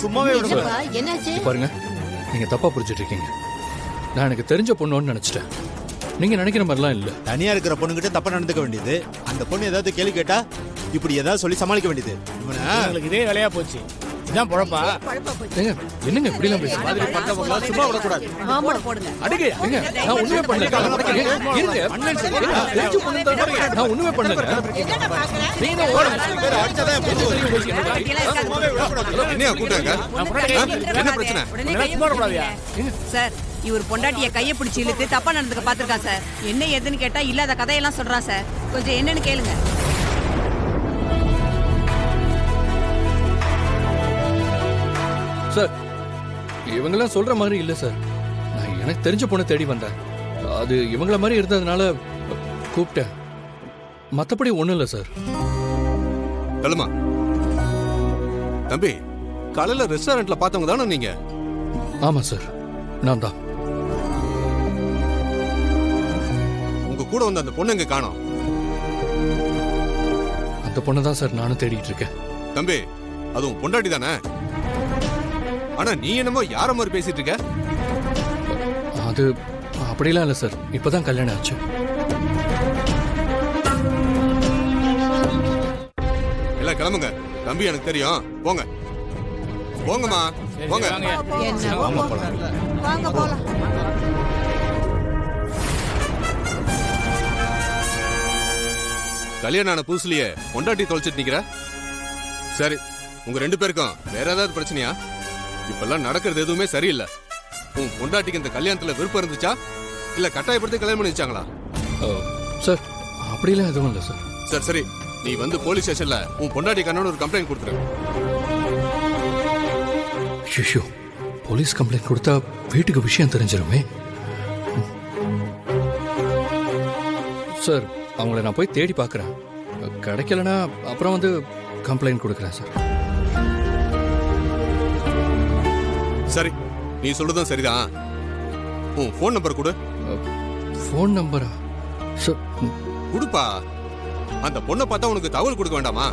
சும்மாவே விட என்னப்பா, என்னாச்சு? பாருங்க, நீங்க தப்பா புரிஞ்சுட்டு இருக்கீங்க. நான் எனக்கு தெரிஞ்ச பொண்ணுன்னு நினைச்சிட்டேன். நீங்க நினைக்கிற மாதிரிலாம் இல்ல. தனியா இருக்கிற பொண்ணுகிட்ட தப்பா நடந்துக்க வேண்டியது, அந்த பொண்ணு ஏதாவது கேள்வி கேட்டா இப்படி ஏதாவது சொல்லி சமாளிக்க வேண்டியது. உங்களுக்கு இதே வேலையா போச்சு. இதான் பொழப்பா? ஏங்க, என்னங்க இப்படி எல்லாம் பேசுறீங்க? மாதிரி பட்டவங்கள சும்மா விடக்கூடாது. ஆமா போடுங்க. அடிங்க, ஏங்க, நான் ஒண்ணுமே பண்ணல. இருங்க, தெரிஞ்ச பொண்ணு தான். நான் ஒண்ணுமே பண்ணல. என்னடா பாக்குற? நீங்க ஓடுங்க. அடிச்சதே என்னையா கூட்டாங்க? என்ன பிரச்சனை? சார், இவர் பொண்டாட்டிய கைய பிடிச்சு இழுத்து தப்பா நடந்துக்க பாத்திருக்கா சார். என்ன ஏதுன்னு கேட்டா இல்லாத கதையெல்லாம் சொல்றா சார். கொஞ்சம் என்னன்னு கேளுங்க. சார், இவங்கெல்லாம் சொல்ற மாதிரி இல்ல சார். நான் எனக்கு தெரிஞ்ச பொண்ணை தேடி வந்தேன். அது இவங்கள மாதிரி இருந்ததுனால கூப்பிட்டேன். மத்தபடி ஒண்ணும் இல்ல சார். கல்லுமா தம்பி, காலையில ரெஸ்டாரண்ட்ல பார்த்தவங்க தானே நீங்க? ஆமா சார், நான் தான். உங்க கூட வந்த அந்த பொண்ணு எங்க காணோம்? அந்த பொண்ணை தான் சார் நானும் தேடிட்டு இருக்கேன். தம்பி, அதுவும் பொண்டாட்டி தானே? ஆனா நீ என்னமோ யார மாதிரி பேசிட்டு இருக்க? அது அப்படிலாம் இல்ல சார். இப்பதான் கல்யாணம் ஆச்சு. எல்லாம் கிளம்புங்க. தம்பி எனக்கு தெரியும். போங்க போங்கம்மா, போங்க. என்னவோ போலாம். வாங்க போலாம். கல்யாணம் ஆன புதுசுலயே பொண்டாட்டி தொலைச்சிட்டு நிக்கிற? சரி, உங்க ரெண்டு பேருக்கும் வேற ஏதாவது பிரச்சனையா? இப்பெல்லாம் நடக்கிறது எதுவுமே சரியில்லை. உன் பொண்டாட்டிக்கு இந்த கல்யாணத்துல விருப்பம் இருந்துச்சா, இல்ல கட்டாயப்படுத்தி கல்யாணம் பண்ணி வச்சாங்களா? சார், அப்படிலாம் எதுவும் இல்லை சார். சரி சரி, நீ வந்து போலீஸ் ஸ்டேஷன்ல உன் பொண்டாட்டி கண்ணோட ஒரு கம்ப்ளைண்ட் கொடுத்துரு. ஷிஷோ, போலீஸ் கம்ப்ளைண்ட் கொடுத்தா வீட்டுக்கு விஷயம் தெரிஞ்சிருமே. சார், அவங்கள நான் போய் தேடி பார்க்குறேன். கிடைக்கலனா அப்புறம் வந்து கம்ப்ளைண்ட் கொடுக்குறேன் சார். சரி, நீ சொல்றதும் சரிதான். உன் ஃபோன் நம்பர் கொடு. ஃபோன் நம்பரா? சார், கொடுப்பா. அந்த பொண்ணை பார்த்தா உனக்கு தகவல் கொடுக்க வேண்டாமா?